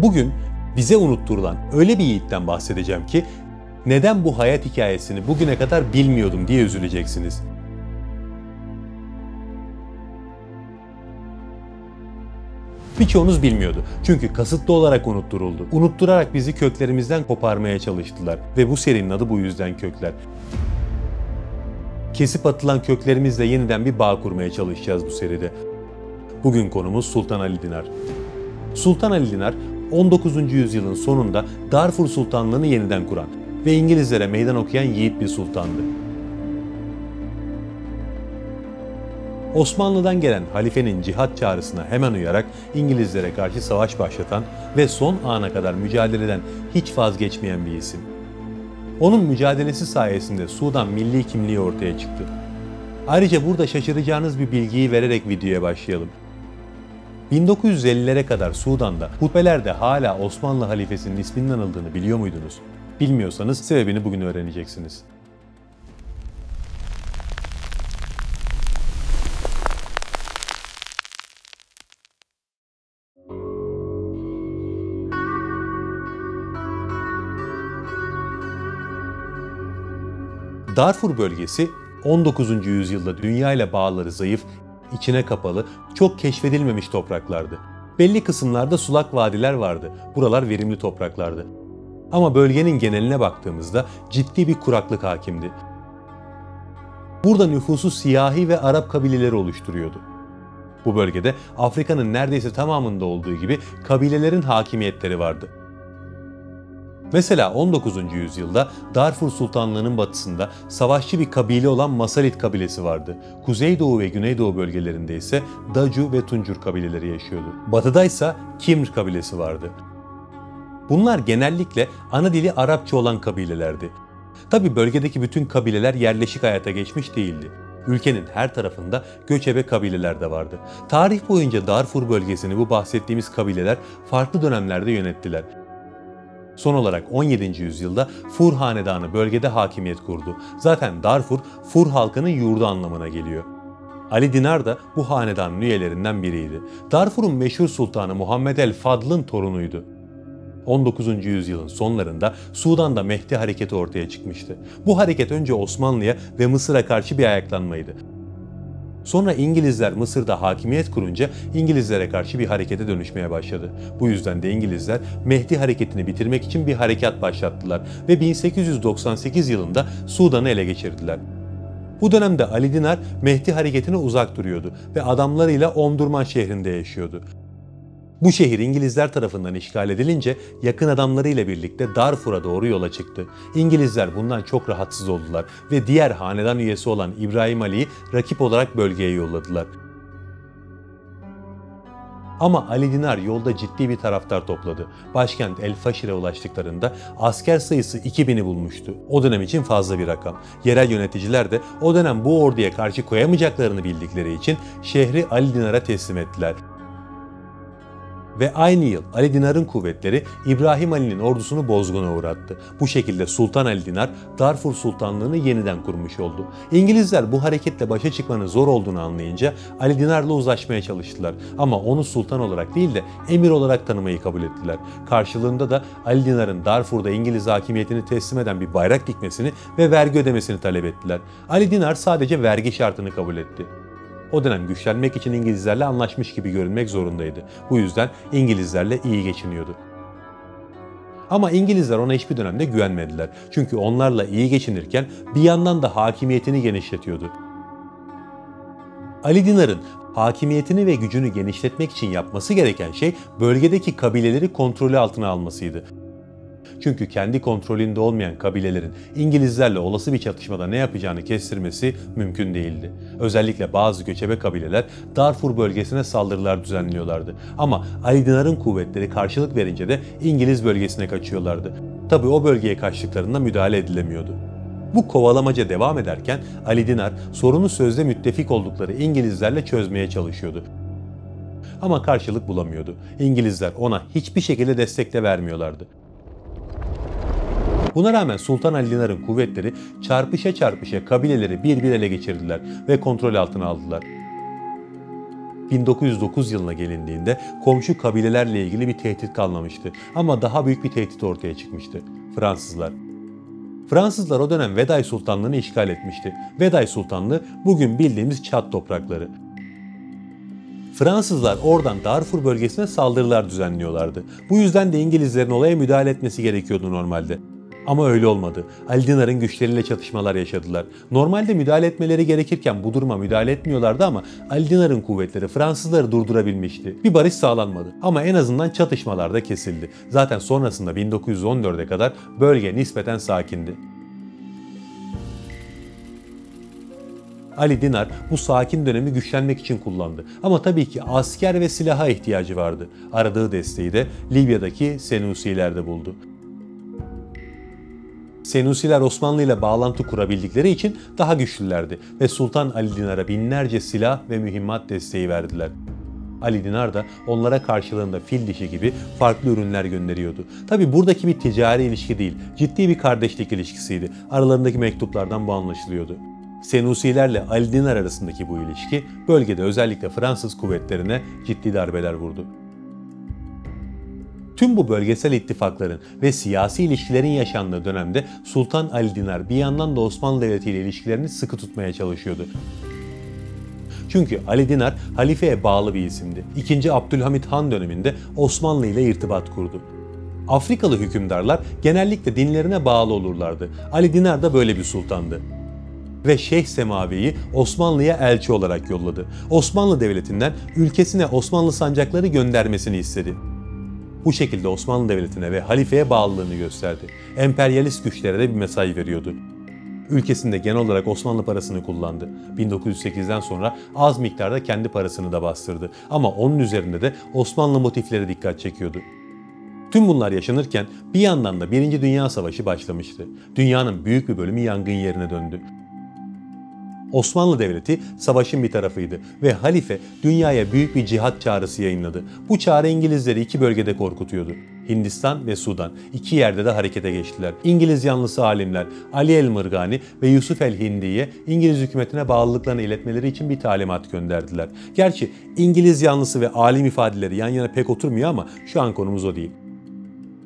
Bugün bize unutturulan öyle bir yiğitten bahsedeceğim ki neden bu hayat hikayesini bugüne kadar bilmiyordum diye üzüleceksiniz. Birçoğunuz bilmiyordu. Çünkü kasıtlı olarak unutturuldu. Unutturarak bizi köklerimizden koparmaya çalıştılar. Ve bu serinin adı bu yüzden Kökler. Kesip atılan köklerimizle yeniden bir bağ kurmaya çalışacağız bu seride. Bugün konumuz Sultan Ali Dinar. Sultan Ali Dinar, 19. yüzyılın sonunda Darfur Sultanlığı'nı yeniden kuran ve İngilizlere meydan okuyan yiğit bir sultandı. Osmanlı'dan gelen halifenin cihat çağrısına hemen uyarak İngilizlere karşı savaş başlatan ve son ana kadar mücadeleden hiç vazgeçmeyen bir isim. Onun mücadelesi sayesinde Sudan milli kimliği ortaya çıktı. Ayrıca burada şaşıracağınız bir bilgiyi vererek videoya başlayalım. 1950'lere kadar Sudan'da hutbelerde hala Osmanlı halifesinin isminin anıldığını biliyor muydunuz? Bilmiyorsanız sebebini bugün öğreneceksiniz. Darfur bölgesi 19. yüzyılda dünya ile bağları zayıf, içine kapalı, çok keşfedilmemiş topraklardı. Belli kısımlarda sulak vadiler vardı. Buralar verimli topraklardı. Ama bölgenin geneline baktığımızda ciddi bir kuraklık hakimdi. Burada nüfusu siyahi ve Arap kabileleri oluşturuyordu. Bu bölgede Afrika'nın neredeyse tamamında olduğu gibi kabilelerin hakimiyetleri vardı. Mesela 19. yüzyılda Darfur Sultanlığı'nın batısında savaşçı bir kabile olan Masalit kabilesi vardı. Kuzeydoğu ve Güneydoğu bölgelerinde ise Daju ve Tuncur kabileleri yaşıyordu. Batıda ise Kimr kabilesi vardı. Bunlar genellikle ana dili Arapça olan kabilelerdi. Tabi bölgedeki bütün kabileler yerleşik hayata geçmiş değildi. Ülkenin her tarafında göçebe kabileler de vardı. Tarih boyunca Darfur bölgesini bu bahsettiğimiz kabileler farklı dönemlerde yönettiler. Son olarak 17. yüzyılda Fur Hanedanı bölgede hakimiyet kurdu. Zaten Darfur, Fur halkının yurdu anlamına geliyor. Ali Dinar da bu hanedanın üyelerinden biriydi. Darfur'un meşhur sultanı Muhammed el Fadl'ın torunuydu. 19. yüzyılın sonlarında Sudan'da Mehdi hareketi ortaya çıkmıştı. Bu hareket önce Osmanlı'ya ve Mısır'a karşı bir ayaklanmaydı. Sonra İngilizler Mısır'da hakimiyet kurunca İngilizlere karşı bir harekete dönüşmeye başladı. Bu yüzden de İngilizler Mehdi hareketini bitirmek için bir harekat başlattılar ve 1898 yılında Sudan'ı ele geçirdiler. Bu dönemde Ali Dinar Mehdi hareketine uzak duruyordu ve adamlarıyla Omdurman şehrinde yaşıyordu. Bu şehir İngilizler tarafından işgal edilince yakın adamlarıyla birlikte Darfur'a doğru yola çıktı. İngilizler bundan çok rahatsız oldular ve diğer hanedan üyesi olan İbrahim Ali'yi rakip olarak bölgeye yolladılar. Ama Ali Dinar yolda ciddi bir taraftar topladı. Başkent El Faşir'e ulaştıklarında asker sayısı 2000'i bulmuştu. O dönem için fazla bir rakam. Yerel yöneticiler de o dönem bu orduya karşı koyamayacaklarını bildikleri için şehri Ali Dinar'a teslim ettiler. Ve aynı yıl Ali Dinar'ın kuvvetleri İbrahim Ali'nin ordusunu bozguna uğrattı. Bu şekilde Sultan Ali Dinar Darfur Sultanlığı'nı yeniden kurmuş oldu. İngilizler bu hareketle başa çıkmanın zor olduğunu anlayınca Ali Dinar'la uzlaşmaya çalıştılar. Ama onu sultan olarak değil de emir olarak tanımayı kabul ettiler. Karşılığında da Ali Dinar'ın Darfur'da İngiliz hakimiyetini teslim eden bir bayrak dikmesini ve vergi ödemesini talep ettiler. Ali Dinar sadece vergi şartını kabul etti. O dönem güçlenmek için İngilizlerle anlaşmış gibi görünmek zorundaydı. Bu yüzden İngilizlerle iyi geçiniyordu. Ama İngilizler ona hiçbir dönemde güvenmediler. Çünkü onlarla iyi geçinirken bir yandan da hakimiyetini genişletiyordu. Ali Dinar'ın hakimiyetini ve gücünü genişletmek için yapması gereken şey bölgedeki kabileleri kontrolü altına almasıydı. Çünkü kendi kontrolünde olmayan kabilelerin İngilizlerle olası bir çatışmada ne yapacağını kestirmesi mümkün değildi. Özellikle bazı göçebe kabileler Darfur bölgesine saldırılar düzenliyorlardı. Ama Ali Dinar'ın kuvvetleri karşılık verince de İngiliz bölgesine kaçıyorlardı. Tabii o bölgeye kaçtıklarında müdahale edilemiyordu. Bu kovalamaca devam ederken Ali Dinar sorunu sözde müttefik oldukları İngilizlerle çözmeye çalışıyordu. Ama karşılık bulamıyordu. İngilizler ona hiçbir şekilde destek de vermiyorlardı. Buna rağmen Sultan Ali Dinar'ın kuvvetleri çarpışa çarpışa kabileleri bir bir ele geçirdiler ve kontrol altına aldılar. 1909 yılına gelindiğinde komşu kabilelerle ilgili bir tehdit kalmamıştı. Ama daha büyük bir tehdit ortaya çıkmıştı. Fransızlar. Fransızlar o dönem Veday Sultanlığı'nı işgal etmişti. Veday Sultanlığı bugün bildiğimiz Çad toprakları. Fransızlar oradan Darfur bölgesine saldırılar düzenliyorlardı. Bu yüzden de İngilizlerin olaya müdahale etmesi gerekiyordu normalde. Ama öyle olmadı. Ali Dinar'ın güçleriyle çatışmalar yaşadılar. Normalde müdahale etmeleri gerekirken bu duruma müdahale etmiyorlardı ama Ali Dinar'ın kuvvetleri Fransızları durdurabilmişti. Bir barış sağlanmadı ama en azından çatışmalar da kesildi. Zaten sonrasında 1914'e kadar bölge nispeten sakindi. Ali Dinar bu sakin dönemi güçlenmek için kullandı. Ama tabii ki asker ve silaha ihtiyacı vardı. Aradığı desteği de Libya'daki Senusiler'de buldu. Senusiler Osmanlı ile bağlantı kurabildikleri için daha güçlülerdi ve Sultan Ali Dinar'a binlerce silah ve mühimmat desteği verdiler. Ali Dinar da onlara karşılığında fil dişi gibi farklı ürünler gönderiyordu. Tabi buradaki bir ticari ilişki değil, ciddi bir kardeşlik ilişkisiydi. Aralarındaki mektuplardan bu anlaşılıyordu. Senusilerle Ali Dinar arasındaki bu ilişki bölgede özellikle Fransız kuvvetlerine ciddi darbeler vurdu. Tüm bu bölgesel ittifakların ve siyasi ilişkilerin yaşandığı dönemde Sultan Ali Dinar bir yandan da Osmanlı Devleti ile ilişkilerini sıkı tutmaya çalışıyordu. Çünkü Ali Dinar halifeye bağlı bir isimdi. 2. Abdülhamit Han döneminde Osmanlı ile irtibat kurdu. Afrikalı hükümdarlar genellikle dinlerine bağlı olurlardı. Ali Dinar da böyle bir sultandı. Ve Şeyh Semavi'yi Osmanlı'ya elçi olarak yolladı. Osmanlı Devleti'nden ülkesine Osmanlı sancakları göndermesini istedi. Bu şekilde Osmanlı Devleti'ne ve halifeye bağlılığını gösterdi. Emperyalist güçlere de bir mesaj veriyordu. Ülkesinde genel olarak Osmanlı parasını kullandı. 1908'den sonra az miktarda kendi parasını da bastırdı. Ama onun üzerinde de Osmanlı motifleri dikkat çekiyordu. Tüm bunlar yaşanırken bir yandan da 1. Dünya Savaşı başlamıştı. Dünyanın büyük bir bölümü yangın yerine döndü. Osmanlı Devleti savaşın bir tarafıydı ve halife dünyaya büyük bir cihat çağrısı yayınladı. Bu çağrı İngilizleri iki bölgede korkutuyordu. Hindistan ve Sudan. İki yerde de harekete geçtiler. İngiliz yanlısı alimler Ali el-Mırgani ve Yusuf el-Hindi'ye İngiliz hükümetine bağlılıklarını iletmeleri için bir talimat gönderdiler. Gerçi İngiliz yanlısı ve alim ifadeleri yan yana pek oturmuyor ama şu an konumuz o değil.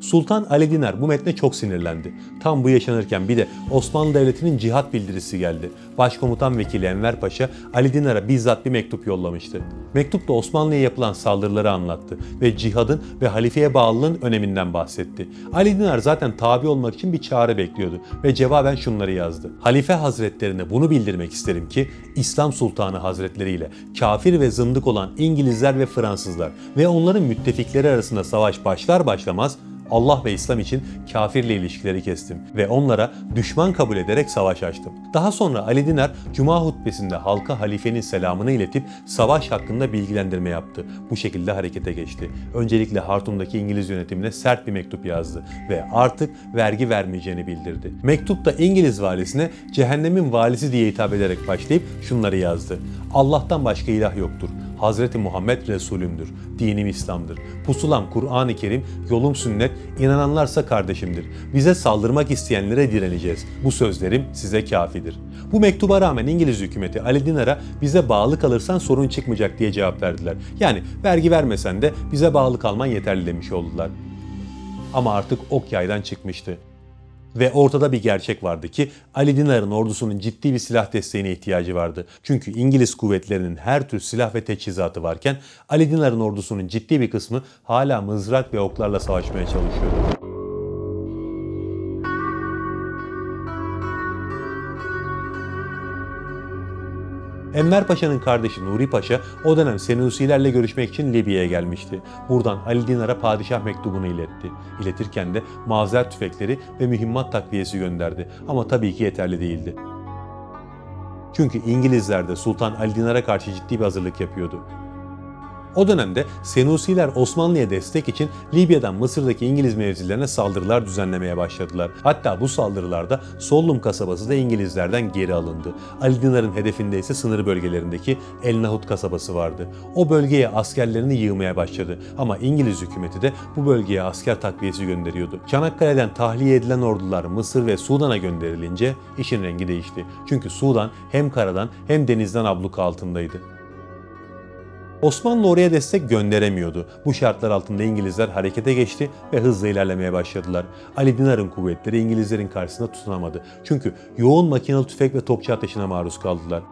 Sultan Ali Dinar bu metne çok sinirlendi. Tam bu yaşanırken bir de Osmanlı Devleti'nin cihat bildirisi geldi. Başkomutan Vekili Enver Paşa Ali Dinar'a bizzat bir mektup yollamıştı. Mektupta Osmanlı'ya yapılan saldırıları anlattı ve cihadın ve halifeye bağlılığın öneminden bahsetti. Ali Dinar zaten tabi olmak için bir çağrı bekliyordu ve cevaben şunları yazdı. Halife Hazretlerine bunu bildirmek isterim ki İslam Sultanı Hazretleri ile kafir ve zındık olan İngilizler ve Fransızlar ve onların müttefikleri arasında savaş başlar başlamaz Allah ve İslam için kafirle ilişkileri kestim ve onlara düşman kabul ederek savaş açtım. Daha sonra Ali Dinar Cuma hutbesinde halka halifenin selamını iletip savaş hakkında bilgilendirme yaptı. Bu şekilde harekete geçti. Öncelikle Hartum'daki İngiliz yönetimine sert bir mektup yazdı ve artık vergi vermeyeceğini bildirdi. Mektupta İngiliz valisine cehennemin valisi diye hitap ederek başlayıp şunları yazdı. Allah'tan başka ilah yoktur. Hazreti Muhammed Resulümdür. Dinim İslam'dır. Pusulam Kur'an-ı Kerim, yolum sünnet, inananlarsa kardeşimdir. Bize saldırmak isteyenlere direneceğiz. Bu sözlerim size kafidir. Bu mektuba rağmen İngiliz hükümeti Ali Dinar'a bize bağlı kalırsan sorun çıkmayacak diye cevap verdiler. Yani vergi vermesen de bize bağlı kalman yeterli demiş oldular. Ama artık ok yaydan çıkmıştı. Ve ortada bir gerçek vardı ki Ali Dinar'ın ordusunun ciddi bir silah desteğine ihtiyacı vardı. Çünkü İngiliz kuvvetlerinin her tür silah ve teçhizatı varken Ali Dinar'ın ordusunun ciddi bir kısmı hala mızrak ve oklarla savaşmaya çalışıyordu. Enver Paşa'nın kardeşi Nuri Paşa o dönem Senusilerle görüşmek için Libya'ya gelmişti. Buradan Ali Dinar'a padişah mektubunu iletti. İletirken de mavzer tüfekleri ve mühimmat takviyesi gönderdi. Ama tabii ki yeterli değildi. Çünkü İngilizler de Sultan Ali Dinar'a karşı ciddi bir hazırlık yapıyordu. O dönemde Senusiler Osmanlı'ya destek için Libya'dan Mısır'daki İngiliz mevzilerine saldırılar düzenlemeye başladılar. Hatta bu saldırılarda Sollum kasabası da İngilizlerden geri alındı. Ali Dinar'ın hedefinde ise sınır bölgelerindeki El Nahut kasabası vardı. O bölgeye askerlerini yığmaya başladı ama İngiliz hükümeti de bu bölgeye asker takviyesi gönderiyordu. Çanakkale'den tahliye edilen ordular Mısır ve Sudan'a gönderilince işin rengi değişti. Çünkü Sudan hem karadan hem denizden abluka altındaydı. Osmanlı oraya destek gönderemiyordu. Bu şartlar altında İngilizler harekete geçti ve hızla ilerlemeye başladılar. Ali Dinar'ın kuvvetleri İngilizlerin karşısında tutunamadı. Çünkü yoğun makinalı tüfek ve topçu ateşine maruz kaldılar.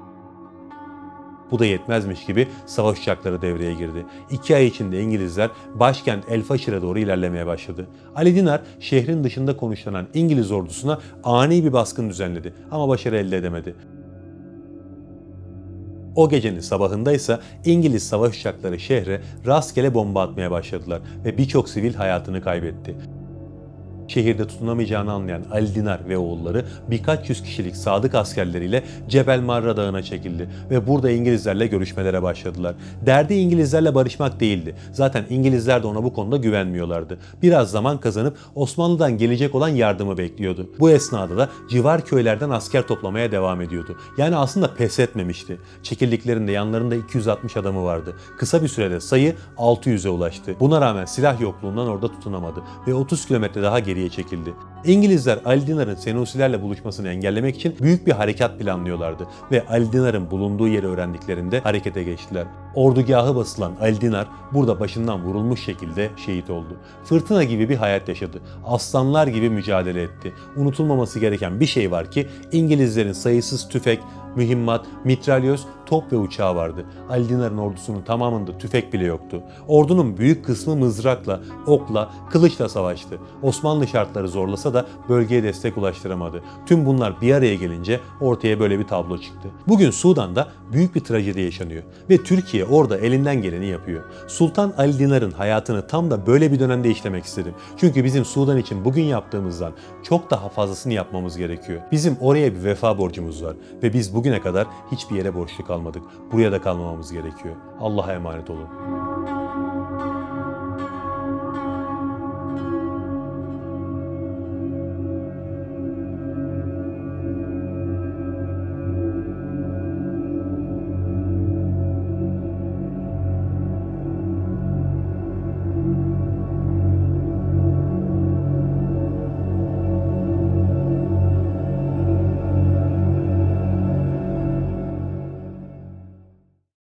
Bu da yetmezmiş gibi savaş uçakları devreye girdi. 2 ay içinde İngilizler başkent El Faşir'e doğru ilerlemeye başladı. Ali Dinar şehrin dışında konuşlanan İngiliz ordusuna ani bir baskın düzenledi ama başarı elde edemedi. O gecenin sabahında ise İngiliz savaş uçakları şehre rastgele bomba atmaya başladılar ve birçok sivil hayatını kaybetti. Şehirde tutunamayacağını anlayan Ali Dinar ve oğulları birkaç yüz kişilik sadık askerleriyle Cebel Marra Dağı'na çekildi ve burada İngilizlerle görüşmelere başladılar. Derdi İngilizlerle barışmak değildi. Zaten İngilizler de ona bu konuda güvenmiyorlardı. Biraz zaman kazanıp Osmanlı'dan gelecek olan yardımı bekliyordu. Bu esnada da civar köylerden asker toplamaya devam ediyordu. Yani aslında pes etmemişti. Çekildiklerinde yanlarında 260 adamı vardı. Kısa bir sürede sayı 600'e ulaştı. Buna rağmen silah yokluğundan orada tutunamadı ve 30 kilometre daha geriye çekildi. İngilizler Ali Dinar'ın Senusilerle buluşmasını engellemek için büyük bir harekat planlıyorlardı ve Ali Dinar'ın bulunduğu yeri öğrendiklerinde harekete geçtiler. Ordugahı basılan Ali Dinar burada başından vurulmuş şekilde şehit oldu. Fırtına gibi bir hayat yaşadı. Aslanlar gibi mücadele etti. Unutulmaması gereken bir şey var ki İngilizlerin sayısız tüfek, mühimmat, mitralyöz, top ve uçağı vardı. Ali Dinar'ın ordusunun tamamında tüfek bile yoktu. Ordunun büyük kısmı mızrakla, okla, kılıçla savaştı. Osmanlı şartları zorlasa da bölgeye destek ulaştıramadı. Tüm bunlar bir araya gelince ortaya böyle bir tablo çıktı. Bugün Sudan'da büyük bir trajedi yaşanıyor ve Türkiye orada elinden geleni yapıyor. Sultan Ali Dinar'ın hayatını tam da böyle bir dönemde işlemek istedim. Çünkü bizim Sudan için bugün yaptığımızdan çok daha fazlasını yapmamız gerekiyor. Bizim oraya bir vefa borcumuz var ve biz bugüne kadar hiçbir yere borçlu kalmadık. Buraya da kalmamamız gerekiyor. Allah'a emanet olun.